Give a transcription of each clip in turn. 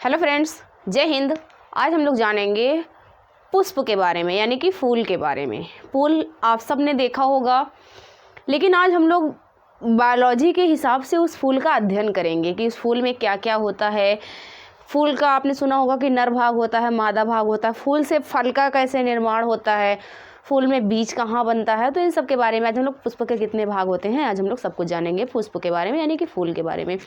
Hello friends, जय हिंद। आज हम लोग जानेंगे पुष्प के बारे में, यानी कि फूल के बारे में। फूल आप सब ने देखा होगा, लेकिन आज हम लोग बायोलॉजी के हिसाब से उस फूल का अध्ययन करेंगे कि उस फूल में क्या क्या होता है। फूल का आपने सुना होगा कि नर भाग होता है, मादा भाग होता है। फूल से फल का कैसे निर्माण होता है, फूल में बीज कहाँ बनता है, तो इन सब के बारे में आज हम लोग पुष्प के कितने भाग होते हैं, आज हम लोग सब कुछ जानेंगे पुष्प के बारे में, यानी कि फूल के बारे में।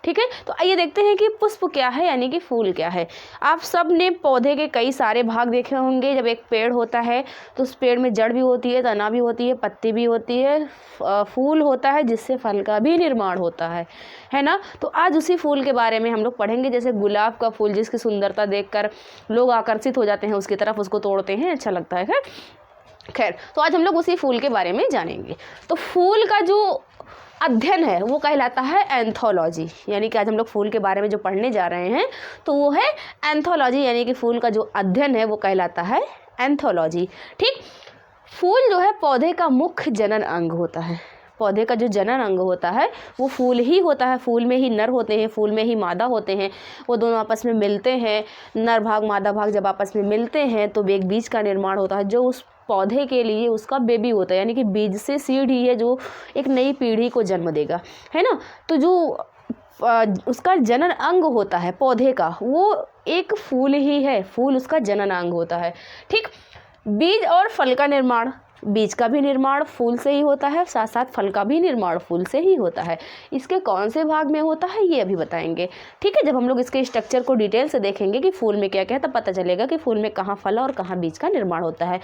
ठीक है, तो आइए देखते हैं कि पुष्प क्या है, यानी कि फूल क्या है। आप सब ने पौधे के कई सारे भाग देखे होंगे। जब एक पेड़ होता है तो उस पेड़ में जड़ भी होती है, तना भी होती है, पत्ती भी होती है, फूल होता है जिससे फल का भी निर्माण होता है ना। तो आज उसी फूल के बारे में हम लोग पढ़ेंगे। जैसे गुलाब का फूल, जिसकी सुंदरता देखकर लोग आकर्षित हो जाते हैं उसकी तरफ, उसको तोड़ते हैं, अच्छा लगता है। खैर, तो आज हम लोग उसी फूल के बारे में जानेंगे। तो फूल का जो अध्ययन है वो कहलाता है एंथोलॉजी, यानी कि आज हम लोग फूल के बारे में जो पढ़ने जा रहे हैं तो वो है एंथोलॉजी, यानी कि फूल का जो अध्ययन है वो कहलाता है एंथोलॉजी। ठीक, फूल जो है पौधे का मुख्य जनन अंग होता है। पौधे का जो जनन अंग होता है वो फूल ही होता है। फूल में ही नर होते हैं, फूल में ही मादा होते हैं, वो दोनों आपस में मिलते हैं। नर भाग मादा भाग जब आपस में मिलते हैं तो एक बीज का निर्माण होता है, जो उस पौधे के लिए उसका बेबी होता है, यानी कि बीज से सीड ही है जो एक नई पीढ़ी को जन्म देगा, है ना। तो जो उसका जनन अंग होता है पौधे का, वो एक फूल ही है, फूल उसका जनन अंग होता है। ठीक, बीज और फल का निर्माण, बीज का भी निर्माण फूल से ही होता है, साथ साथ फल का भी निर्माण फूल से ही होता है। इसके कौन से भाग में होता है ये अभी बताएंगे। ठीक है, जब हम लोग इसके स्ट्रक्चर को डिटेल से देखेंगे कि फूल में क्या क्या है, तब पता चलेगा कि फूल में कहाँ फल और कहाँ बीज का निर्माण होता है।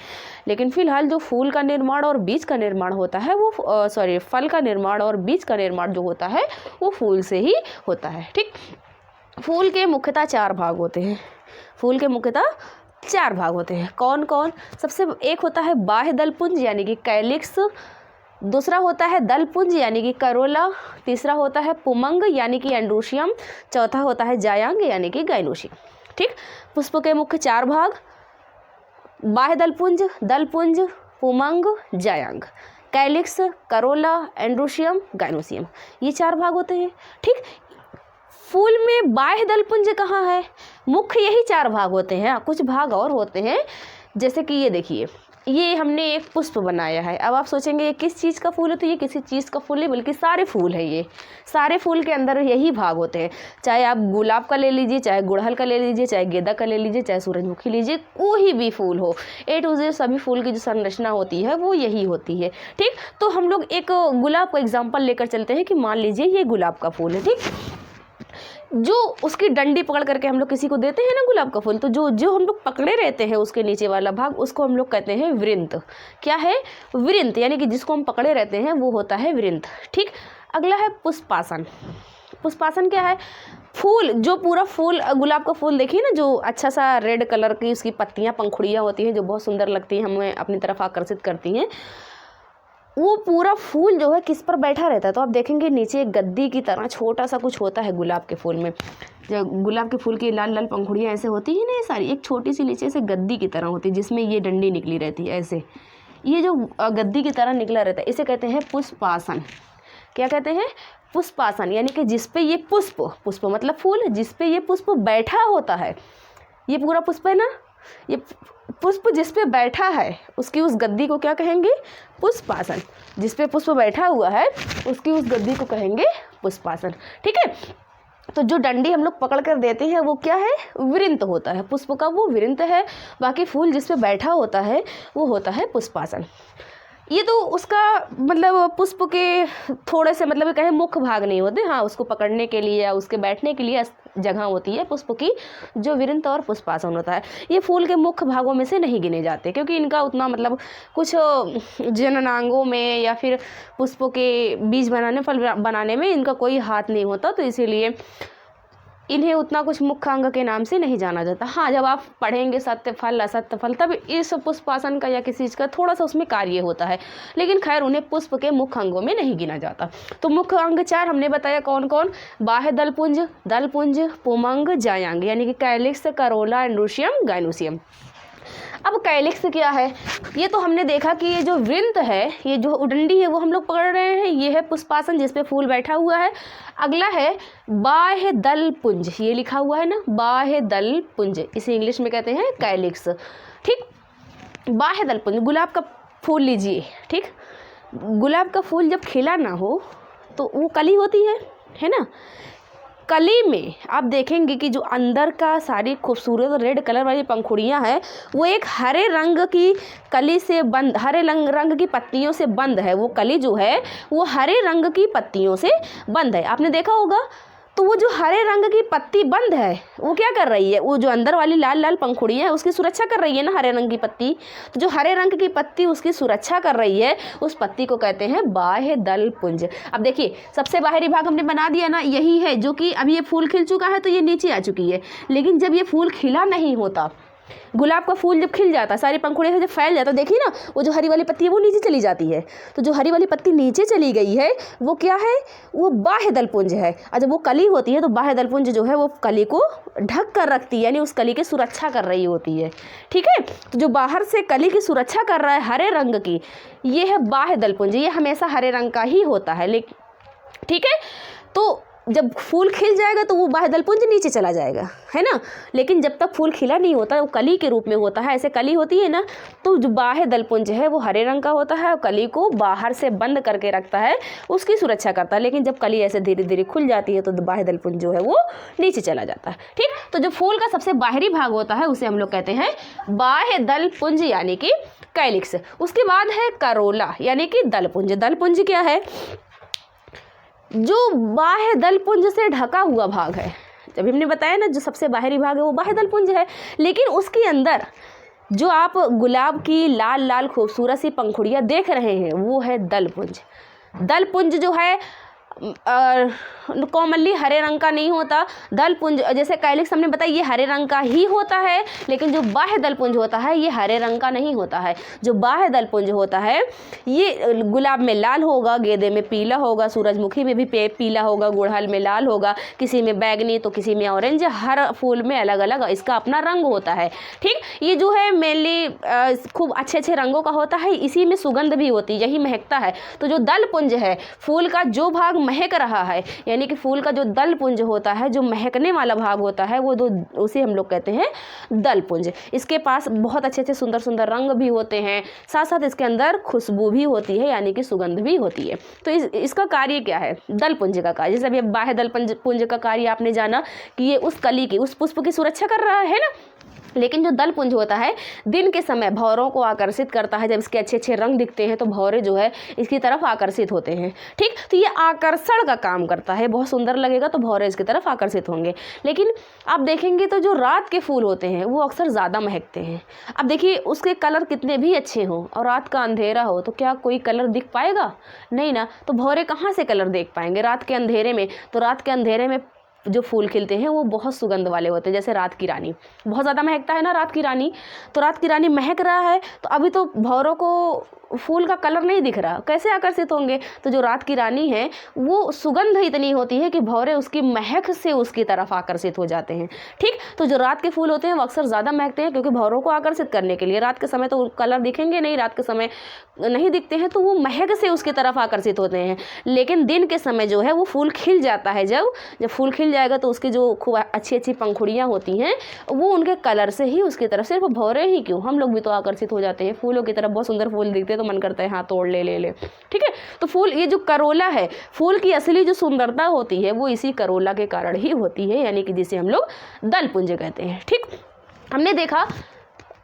लेकिन फिलहाल जो फूल का निर्माण और बीज का निर्माण होता है वो फल का निर्माण और बीज का निर्माण जो होता है वो फूल से ही होता है। ठीक, फूल के मुख्यतः 4 भाग होते हैं। फूल के मुख्यतः 4 भाग होते हैं। कौन कौन? सबसे एक होता है बाह्य दलपुंज, यानी कि कैलिक्स। दूसरा होता है दलपुंज, यानी कि करोला। तीसरा होता है पुमंग, यानी कि एंड्रोशियम। चौथा होता है जायांग, यानी कि गाइनोशियम। ठीक, पुष्प के मुख्य 4 भाग: बाह्य दलपुंज, दलपुंज, पुमंग, जायांग। कैलिक्स, करोला, एंड्रोशियम, गाइनोशियम, ये 4 भाग होते हैं। ठीक, फूल में बाह्य दलपुंज कहाँ है? मुख्य यही 4 भाग होते हैं, कुछ भाग और होते हैं। जैसे कि ये देखिए, ये हमने एक पुष्प बनाया है। अब आप सोचेंगे ये किस चीज़ का फूल है, तो ये किसी चीज़ का फूल नहीं बल्कि सारे फूल है। ये सारे फूल के अंदर यही भाग होते हैं। चाहे आप गुलाब का ले लीजिए, चाहे गुड़हल का ले लीजिए, चाहे गेंदा का ले लीजिए, चाहे सूरजमुखी लीजिए, कोई भी फूल हो, A to Z सभी फूल की जो संरचना होती है वो यही होती है। ठीक, तो हम लोग एक गुलाब का एग्जाम्पल लेकर चलते हैं कि मान लीजिए ये गुलाब का फूल है। ठीक, जो उसकी डंडी पकड़ करके हम लोग किसी को देते हैं ना गुलाब का फूल, तो जो जो हम लोग पकड़े रहते हैं उसके नीचे वाला भाग, उसको हम लोग कहते हैं वृंत। क्या है? वृंत, यानी कि जिसको हम पकड़े रहते हैं वो होता है वृंत। ठीक, अगला है पुष्पासन। पुष्पासन क्या है? फूल, जो पूरा फूल, गुलाब का फूल देखिए ना, जो अच्छा सा रेड कलर की उसकी पत्तियां, पंखुड़ियाँ होती हैं जो बहुत सुंदर लगती हैं, हमें अपनी तरफ आकर्षित करती हैं। वो पूरा फूल जो है किस पर बैठा रहता है? तो आप देखेंगे नीचे एक गद्दी की तरह छोटा सा कुछ होता है गुलाब के फूल में। जो गुलाब के फूल की लाल लाल पंखुड़ियाँ ऐसे होती हैं ना, ये सारी एक छोटी सी नीचे से गद्दी की तरह होती है जिसमें ये डंडी निकली रहती है ऐसे। ये जो गद्दी की तरह निकला रहता है इसे कहते हैं पुष्पासन। क्या कहते हैं? पुष्पासन, यानी कि जिसपे ये पुष्प, पुष्प मतलब फूल, जिसपे ये पुष्प बैठा होता है। ये पूरा पुष्प है ना, ये पुष्प जिस पे बैठा है उसकी उस गद्दी को क्या कहेंगे? पुष्पासन। जिस पे पुष्प बैठा हुआ है उसकी उस गद्दी को कहेंगे पुष्पासन। ठीक है, तो जो डंडी हम लोग पकड़ कर देते हैं वो क्या है? वृंत होता है। पुष्प का वो वृंत है, बाकी फूल जिस पे बैठा होता है वो होता है पुष्पासन। ये तो उसका मतलब पुष्प के थोड़े से मतलब कहें मुख्य भाग नहीं होते। हाँ, उसको पकड़ने के लिए या उसके बैठने के लिए जगह होती है पुष्प की, जो वृंत और पुष्पासन होता है। ये फूल के मुख्य भागों में से नहीं गिने जाते, क्योंकि इनका उतना मतलब कुछ जननांगों में या फिर पुष्पों के बीज बनाने, फल बनाने में इनका कोई हाथ नहीं होता, तो इसीलिए इन्हें उतना कुछ मुख्य अंग के नाम से नहीं जाना जाता। हाँ, जब आप पढ़ेंगे सत्य फल असत्य फल, तब इस पुष्पासन का या किसी चीज़ का थोड़ा सा उसमें कार्य होता है, लेकिन खैर उन्हें पुष्प के मुख्य अंगों में नहीं गिना जाता। तो मुख्य अंग 4 हमने बताया कौन कौन? बाह्य दलपुंज, दलपुंज, पुमंग, जायांग, यानी कि कैलिक्स, करोला, एंड्रोशियम, गाइनोशियम। अब कैलिक्स क्या है, ये तो हमने देखा कि ये जो वृंत है, ये जो उडंडी है वो हम लोग पकड़ रहे हैं, ये है पुष्पासन जिस पे फूल बैठा हुआ है। अगला है बाह्य दल पुंज, ये लिखा हुआ है ना बाह्य दल पुंज, इसे इंग्लिश में कहते हैं कैलिक्स। ठीक, बाह्य दल पुंज, गुलाब का फूल लीजिए। ठीक, गुलाब का फूल जब खिला ना हो तो वो कली होती है ना। कली में आप देखेंगे कि जो अंदर का सारी खूबसूरत रेड कलर वाली पंखुड़ियाँ हैं वो एक हरे रंग की कली से बंद, हरे रंग की पत्तियों से बंद है। वो कली जो है वो हरे रंग की पत्तियों से बंद है, आपने देखा होगा। तो वो जो हरे रंग की पत्ती बंद है वो क्या कर रही है, वो जो अंदर वाली लाल लाल पंखुड़ियाँ है उसकी सुरक्षा कर रही है ना, हरे रंग की पत्ती। तो जो हरे रंग की पत्ती उसकी सुरक्षा कर रही है उस पत्ती को कहते हैं बाह्य दल पुंज। अब देखिए सबसे बाहरी भाग हमने बना दिया ना, यही है जो कि अभी ये फूल खिल चुका है तो ये नीचे आ चुकी है। लेकिन जब ये फूल खिला नहीं होता, गुलाब का फूल जब खिल जाता, सारी पंखुड़ियों से जब फैल जाता, देखिए ना वो जो हरी वाली पत्ती है वो नीचे चली जाती है। तो जो हरी वाली पत्ती नीचे चली गई है वो क्या है, वो बाह्य दलपुंज है। और जब वो कली होती है तो बाह्य दलपुंज जो है वो कली को ढक कर रखती है, यानी उस कली की सुरक्षा कर रही होती है। ठीक है, तो जो बाहर से कली की सुरक्षा कर रहा है हरे रंग की, ये है बाह्य दलपुंज, ये हमेशा हरे रंग का ही होता है। लेकिन ठीक है, तो जब फूल खिल जाएगा तो वो बाह्य दलपुंज नीचे चला जाएगा, है ना। लेकिन जब तक फूल खिला नहीं होता वो कली के रूप में होता है, ऐसे कली होती है ना, तो जो बाह्य दलपुंज है वो हरे रंग का होता है और कली को बाहर से बंद करके रखता है, उसकी सुरक्षा करता है। लेकिन जब कली ऐसे धीरे धीरे खुल जाती है तो बाह्य दलपुंज जो है वो नीचे चला जाता है। ठीक, तो जो फूल का सबसे बाहरी भाग होता है उसे हम लोग कहते हैं बाह्य दलपुंज यानी कि कैलिक्स। उसके बाद है करोला यानी कि दलपुंज। दलपुंज क्या है, जो बाह्य दलपुंज से ढका हुआ भाग है। जब हमने बताया ना जो सबसे बाहरी भाग है वो बाह्य दलपुंज है, लेकिन उसके अंदर जो आप गुलाब की लाल लाल खूबसूरत सी पंखुड़ियाँ देख रहे हैं वो है दलपुंज। दलपुंज जो है कॉमनली हरे रंग का नहीं होता। दलपुंज जैसे कैलिक्स हमने बताया ये हरे रंग का ही होता है, लेकिन जो बाह्य दलपुंज होता है ये हरे रंग का नहीं होता है। जो बाह्य दलपुंज होता है ये गुलाब में लाल होगा, गेंदे में पीला होगा, सूरजमुखी में भी पीला होगा, गुड़हल में लाल होगा, किसी में बैगनी तो किसी में ऑरेंज, हर फूल में अलग अलग इसका अपना रंग होता है। ठीक, ये जो है मेनली खूब अच्छे अच्छे रंगों का होता है, इसी में सुगंध भी होती है, यही महकता है। तो जो दलपुंज है फूल का जो भाग महक रहा है, यानी कि फूल का जो दलपुंज होता है जो महकने वाला भाग होता है वो उसे हम लोग कहते हैं दलपुंज। इसके पास बहुत अच्छे अच्छे सुंदर सुंदर रंग भी होते हैं, साथ साथ इसके अंदर खुशबू भी होती है यानी कि सुगंध भी होती है। तो इसका कार्य क्या है, दलपुंज का कार्य, जैसे अभी बाह्य दलपुंज का कार्य आपने जाना कि ये उस कली की उस पुष्प की सुरक्षा कर रहा है ना। लेकिन जो दलपुंज होता है दिन के समय भौरों को आकर्षित करता है। जब इसके अच्छे अच्छे रंग दिखते हैं तो भौरे जो है इसकी तरफ आकर्षित होते हैं। ठीक, तो ये आकर्षण का काम करता है, बहुत सुंदर लगेगा तो भौरे इसकी तरफ आकर्षित होंगे। लेकिन आप देखेंगे तो जो रात के फूल होते हैं वो अक्सर ज़्यादा महकते हैं। अब देखिए उसके कलर कितने भी अच्छे हों और रात का अंधेरा हो तो क्या कोई कलर दिख पाएगा, नहीं ना। तो भौरे कहाँ से कलर देख पाएंगे रात के अंधेरे में। तो रात के अंधेरे में जो फूल खिलते हैं वो बहुत सुगंध वाले होते हैं, जैसे रात की रानी बहुत ज़्यादा महकता है ना रात की रानी। तो रात की रानी महक रहा है तो अभी तो भौरों को फूल का कलर नहीं दिख रहा, कैसे आकर्षित होंगे। तो जो रात की रानी है वो सुगंध इतनी होती है कि भौरे उसकी महक से उसकी तरफ आकर्षित हो जाते हैं। ठीक, तो जो रात के फूल होते हैं वो अक्सर ज़्यादा महकते हैं क्योंकि भौरों को आकर्षित करने के लिए। रात के समय तो कलर दिखेंगे नहीं, रात के समय नहीं दिखते हैं तो वो महक से उसकी तरफ आकर्षित होते हैं। लेकिन दिन के समय जो है वो फूल खिल जाता है, जब फूल खिल जाएगा तो उसकी जो खूब अच्छी अच्छी पंखुड़ियाँ होती हैं वो उनके कलर से ही उसकी तरफ, सिर्फ भौरे ही क्यों हम लोग भी तो आकर्षित हो जाते हैं फूलों की तरफ। बहुत सुंदर फूल दिखते तो मन करता है हाँ तोड़ ले। ठीक है, तो फूल ये जो करोला है फूल की असली जो सुंदरता होती है वो इसी करोला के कारण ही होती है, यानी कि जिसे हम लोग दलपुंज कहते हैं। ठीक, हमने देखा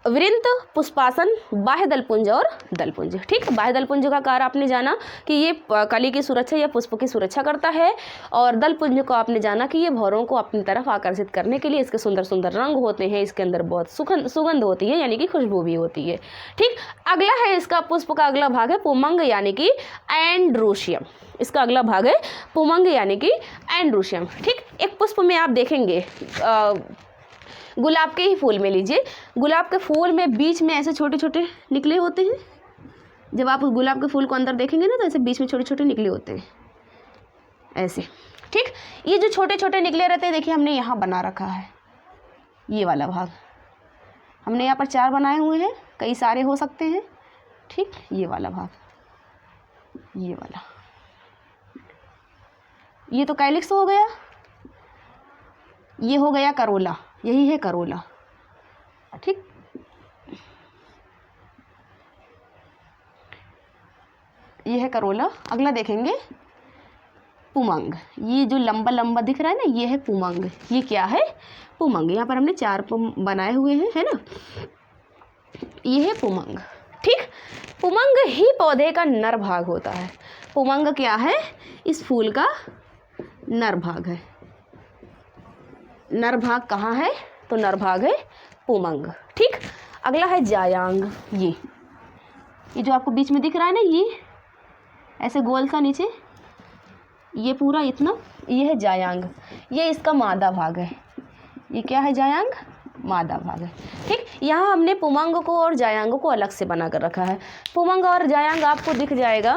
वृंत, पुष्पासन, बाह्य दलपुंज और दलपुंज। ठीक, बाह्य दलपुंज का कार्य आपने जाना कि ये कली की सुरक्षा या पुष्प की सुरक्षा करता है, और दलपुंज को आपने जाना कि ये भौरों को अपनी तरफ आकर्षित करने के लिए इसके सुंदर सुंदर रंग होते हैं, इसके अंदर बहुत सुगंध होती है यानी कि खुशबू भी होती है। ठीक, अगला है इसका पुष्प का अगला भाग है पुमंग यानी कि एंड्रोशियम। इसका अगला भाग है पुमंग यानी कि एंड्रोशियम। ठीक, एक पुष्प में आप देखेंगे गुलाब के ही फूल में लीजिए, गुलाब के फूल में बीच में ऐसे छोटे छोटे निकले होते हैं। जब आप गुलाब के फूल को अंदर देखेंगे ना तो ऐसे बीच में छोटे छोटे निकले होते हैं ऐसे। ठीक, ये जो छोटे छोटे निकले रहते हैं देखिए हमने यहाँ बना रखा है ये वाला भाग, हमने यहाँ पर 4 बनाए हुए हैं, कई सारे हो सकते हैं, ठीक। ये वाला भाग, ये वाला, ये तो कैलिक्स हो गया, ये हो गया करोला, यही है करोला, ठीक। ये है करोला। अगला देखेंगे पुमंग। ये जो लंबा लंबा दिख रहा है ना, ये है पुमंग। ये क्या है? पुमंग। यहाँ पर हमने 4 बनाए हुए हैं, है ना। ये है पुमंग, ठीक। पुमंग ही पौधे का नर भाग होता है। पुमंग क्या है? इस फूल का नर भाग है। नर भाग कहाँ है? तो नर भाग है पुमंग, ठीक। अगला है जायांग। ये जो आपको बीच में दिख रहा है ना, ये ऐसे गोल सा नीचे, ये पूरा इतना, ये है जायांग। ये इसका मादा भाग है। ये क्या है? जायांग, मादा भाग है, ठीक। यहाँ हमने पुमंग को और जायांग को अलग से बना कर रखा है। पुमंग और जायांग आपको दिख जाएगा।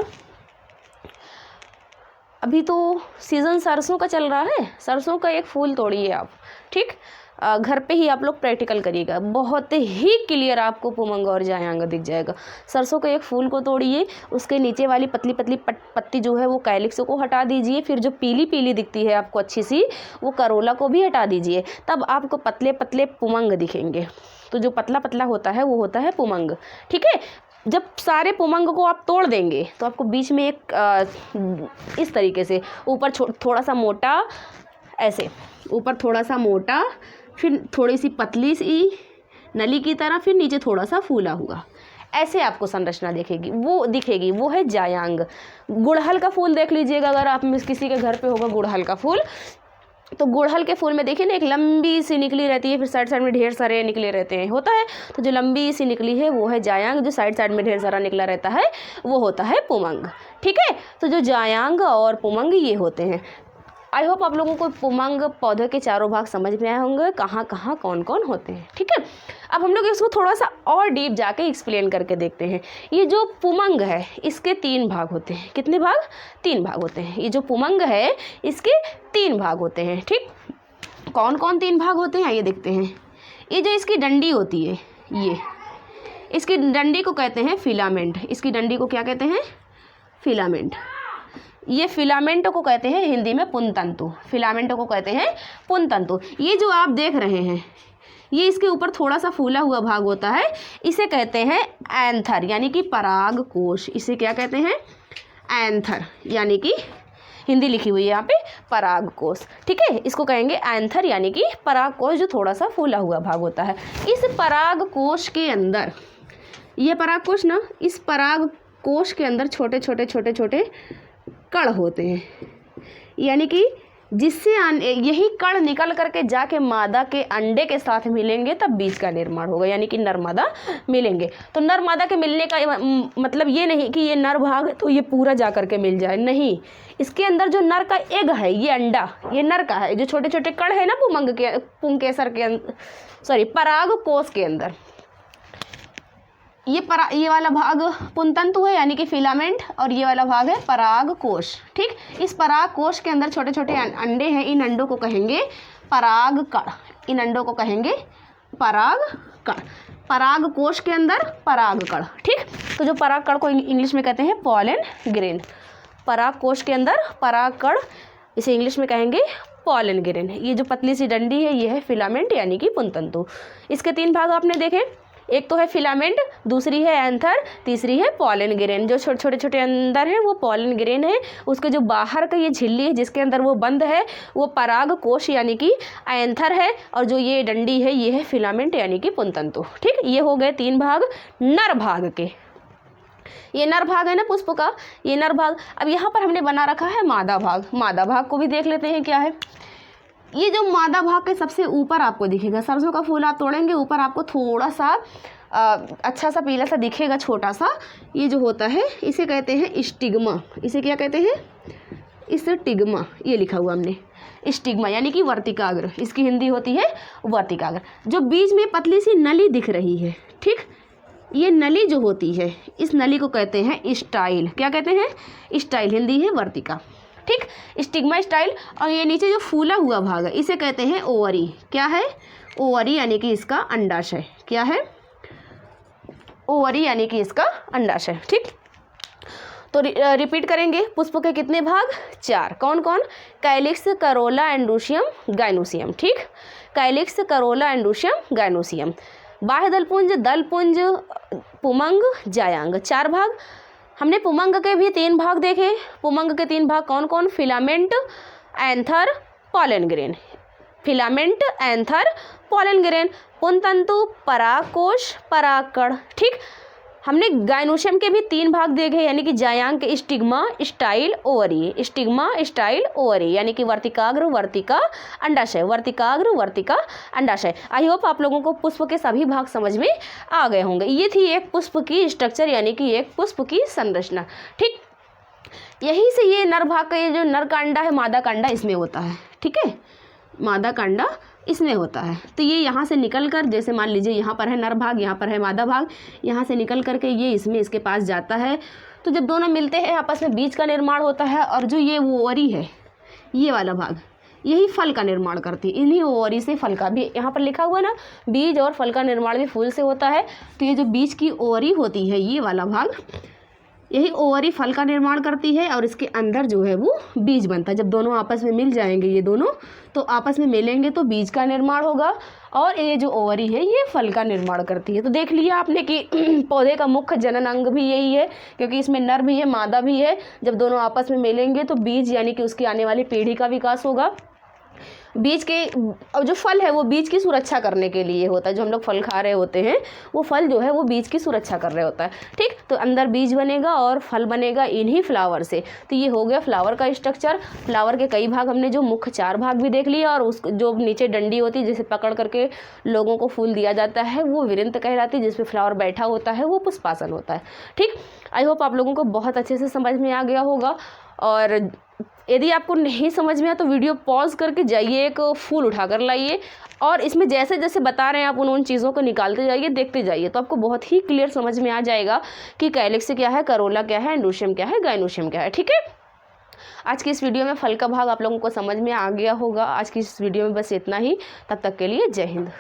अभी तो सीज़न सरसों का चल रहा है, सरसों का एक फूल तोड़िए आप, ठीक। घर पे ही आप लोग प्रैक्टिकल करिएगा, बहुत ही क्लियर आपको पुमंग और जायांग दिख जाएगा। सरसों के एक फूल को तोड़िए, उसके नीचे वाली पतली पतली पत्ती जो है वो कैलिक्स को हटा दीजिए, फिर जो पीली पीली दिखती है आपको अच्छी सी, वो करोला को भी हटा दीजिए, तब आपको पतले पतले पुमंग दिखेंगे। तो जो पतला पतला होता है वो होता है पुमंग, ठीक है। जब सारे पुमंग को आप तोड़ देंगे तो आपको बीच में एक इस तरीके से ऊपर थोड़ा सा मोटा, ऐसे ऊपर थोड़ा सा मोटा, फिर थोड़ी सी पतली सी नली की तरह, फिर नीचे थोड़ा सा फूला हुआ, ऐसे आपको संरचना दिखेगी, वो है जायांग। गुड़हल का फूल देख लीजिएगा, अगर आप में किसी के घर पे होगा गुड़हल का फूल, तो गुड़हल के फूल में देखिए ना, एक लंबी सी निकली रहती है, फिर साइड साइड में ढेर सारे निकले रहते हैं, होता है। तो जो लंबी सी निकली है वो है जायांग, जो साइड साइड में ढेर सारा निकला रहता है वो होता है पुमंग, ठीक है। तो जो जायांग और पुमंग ये होते हैं। आई होप आप लोगों को पुमंग पौधे के चारों भाग समझ में आए होंगे, कहाँ कहाँ कौन कौन होते हैं, ठीक है। अब हम लोग इसको थोड़ा सा और डीप जाके एक्सप्लेन करके देखते हैं। ये जो पुमंग है इसके 3 भाग होते हैं। कितने भाग? 3 भाग होते हैं। ये जो पुमंग है इसके 3 भाग होते हैं, ठीक। कौन कौन 3 भाग होते हैं ये देखते हैं। ये जो इसकी डंडी होती है, ये इसकी डंडी को कहते हैं फिलामेंट। इसकी डंडी को क्या कहते हैं? फिलामेंट। ये फिलामेंट को कहते हैं हिंदी में पुंतंतु। फिलामेंट को कहते हैं पुंतंतु। ये जो आप देख रहे हैं, ये इसके ऊपर थोड़ा सा फूला हुआ भाग होता है, इसे कहते हैं एंथर, यानी कि पराग कोश। इसे क्या कहते हैं? एंथर, यानी कि हिंदी लिखी हुई है यहाँ पे पराग कोश, ठीक है। इसको कहेंगे एंथर, यानी कि पराग कोश, जो थोड़ा सा फूला हुआ भाग होता है। इस पराग कोश के अंदर, ये पराग कोश ना, इस पराग कोश के अंदर छोटे छोटे छोटे छोटे कण होते हैं, यानी कि जिससे यही कण निकल करके जाके मादा के अंडे के साथ मिलेंगे, तब बीज का निर्माण होगा, यानी कि नर मादा मिलेंगे। तो नर मादा के मिलने का मतलब ये नहीं कि ये नर भाग तो ये पूरा जा करके मिल जाए, नहीं। इसके अंदर जो नर का एग है, ये अंडा, ये नर का है। जो छोटे छोटे कण है ना पुंकेसर के अंदर, सॉरी पराग कोश के अंदर, ये वाला भाग पुंतंतु है, यानी कि फिलामेंट, और ये वाला भाग है पराग कोश, ठीक। इस पराग कोश के अंदर छोटे छोटे अंडे हैं। इन अंडों को कहेंगे पराग कण। इन अंडों को कहेंगे पराग कण। पराग कोश के अंदर पराग कण, ठीक। तो जो पराग कण को इंग्लिश में कहते हैं पॉलन ग्रेन। पराग कोश के अंदर पराग कण, इसे इंग्लिश में कहेंगे पॉलन ग्रेन। ये जो पतली सी डंडी है, ये है फिलामेंट, यानी कि पुंतंतु। इसके 3 भाग आपने देखे, एक तो है फिलामेंट, दूसरी है एंथर, तीसरी है पॉलन ग्रेन। जो छोटे छोटे अंदर है वो पॉलन ग्रेन है। उसके जो बाहर का ये झिल्ली है जिसके अंदर वो बंद है, वो पराग कोश यानी कि एंथर है, और जो ये डंडी है ये है फिलामेंट, यानी कि पुंतंतु, ठीक। ये हो गए 3 भाग नर भाग के। ये नर भाग है ना पुष्प का, ये नर भाग। अब यहाँ पर हमने बना रखा है मादा भाग। मादा भाग को भी देख लेते हैं क्या है। ये जो मादा भाग के सबसे ऊपर आपको दिखेगा, सरसों का फूल आप तोड़ेंगे, ऊपर आपको थोड़ा सा अच्छा सा पीला सा दिखेगा, छोटा सा। ये जो होता है इसे कहते हैं स्टिग्मा। इसे क्या कहते हैं? स्टिग्मा। ये लिखा हुआ हमने स्टिग्मा, यानी कि वर्तिकाग्र। इसकी हिंदी होती है वर्तिकाग्र। जो बीच में पतली सी नली दिख रही है, ठीक, ये नली जो होती है, इस नली को कहते हैं स्टाइल। क्या कहते हैं? स्टाइल। हिंदी है वर्तिका, ठीक, स्टिग्मा स्टाइल। और ये नीचे जो फूला हुआ भाग है इसे कहते हैं ओवरी। क्या है? ओवरी, यानी कि इसका अंडाशय। क्या है? ओवरी, यानी कि इसका अंडाशय। ठीक, तो रिपीट करेंगे। पुष्प के कितने भाग? 4। कौन कौन? Calyx, Corolla, androecium, gynoecium. ठीक, कैलिक्स, करोला, एंड्रोशियम, गाइनोसियम। बाह्य दलपुंज, दलपुंज, पुमंग, जायांग। 4 भाग। हमने पुमंग के भी 3 भाग देखे। पुमंग के 3 भाग कौन कौन? Filament, anther, pollen grain. Filament, anther, pollen grain. पुंतंतु, परागकोश, परागकण। ठीक, हमने गाइनोशियम के भी 3 भाग देखे, यानी कि जायांग के stigma, style, ovary. Stigma, style, ovary, यानी कि वर्तिकाग्र, वर्तिका, अंडाशय। वर्तिकाग्र, वर्तिका, अंडाशय। आई होप आप लोगों को पुष्प के सभी भाग समझ में आ गए होंगे। ये थी एक पुष्प की स्ट्रक्चर, यानी कि एक पुष्प की संरचना। ठीक, यहीं से ये नर भाग का, ये जो नर कांडा है, मादा कांडा इसमें होता है। ठीक है, मादा कांडा इसमें होता है। तो ये यहाँ से निकल कर, जैसे मान लीजिए यहाँ पर है नर भाग, यहाँ पर है मादा भाग, यहाँ से निकल कर के ये इसमें इसके पास जाता है। तो जब दोनों मिलते हैं आपस में बीज का निर्माण होता है। और जो ये ओवरी है, ये वाला भाग, यही फल का निर्माण करती है। इन्हीं ओवरी से फल का भी, यहाँ पर लिखा हुआ ना, बीज और फल का निर्माण भी फूल से होता है। तो ये जो बीज की ओवरी होती है, ये वाला भाग, यही ओवरी फल का निर्माण करती है। और इसके अंदर जो है वो बीज बनता है। जब दोनों आपस में मिल जाएंगे, ये दोनों तो आपस में मिलेंगे तो बीज का निर्माण होगा। और ये जो ओवरी है ये फल का निर्माण करती है। तो देख लिया आपने कि पौधे का मुख्य जनन अंग भी यही है, क्योंकि इसमें नर भी है, मादा भी है। जब दोनों आपस में मिलेंगे तो बीज, यानी कि उसकी आने वाली पीढ़ी का विकास होगा। बीज के, और जो फल है वो बीज की सुरक्षा करने के लिए होता है। जो हम लोग फल खा रहे होते हैं, वो फल जो है वो बीज की सुरक्षा कर रहे होता है। ठीक, तो अंदर बीज बनेगा और फल बनेगा इन्हीं फ्लावर से। तो ये हो गया फ्लावर का स्ट्रक्चर। फ्लावर के कई भाग हमने, जो मुख्य 4 भाग भी देख लिया। और उस जो नीचे डंडी होती है जिसे पकड़ करके लोगों को फूल दिया जाता है, वो विरिंत कहलाती है। जिसपे फ्लावर बैठा होता है वो पुष्पासन होता है। ठीक, आई होप आप लोगों को बहुत अच्छे से समझ में आ गया होगा। और यदि आपको नहीं समझ में आया तो वीडियो पॉज करके जाइए, एक फूल उठा कर लाइए और इसमें जैसे जैसे बता रहे हैं आप उन चीज़ों को निकालते जाइए, देखते जाइए। तो आपको बहुत ही क्लियर समझ में आ जाएगा कि कैलिक्स क्या है, करोला क्या है, एंड्रोशियम क्या है, गाइनोशियम क्या है। ठीक है, आज की इस वीडियो में फल का भाग आप लोगों को समझ में आ गया होगा। आज की इस वीडियो में बस इतना ही। तब तक के लिए जय हिंद।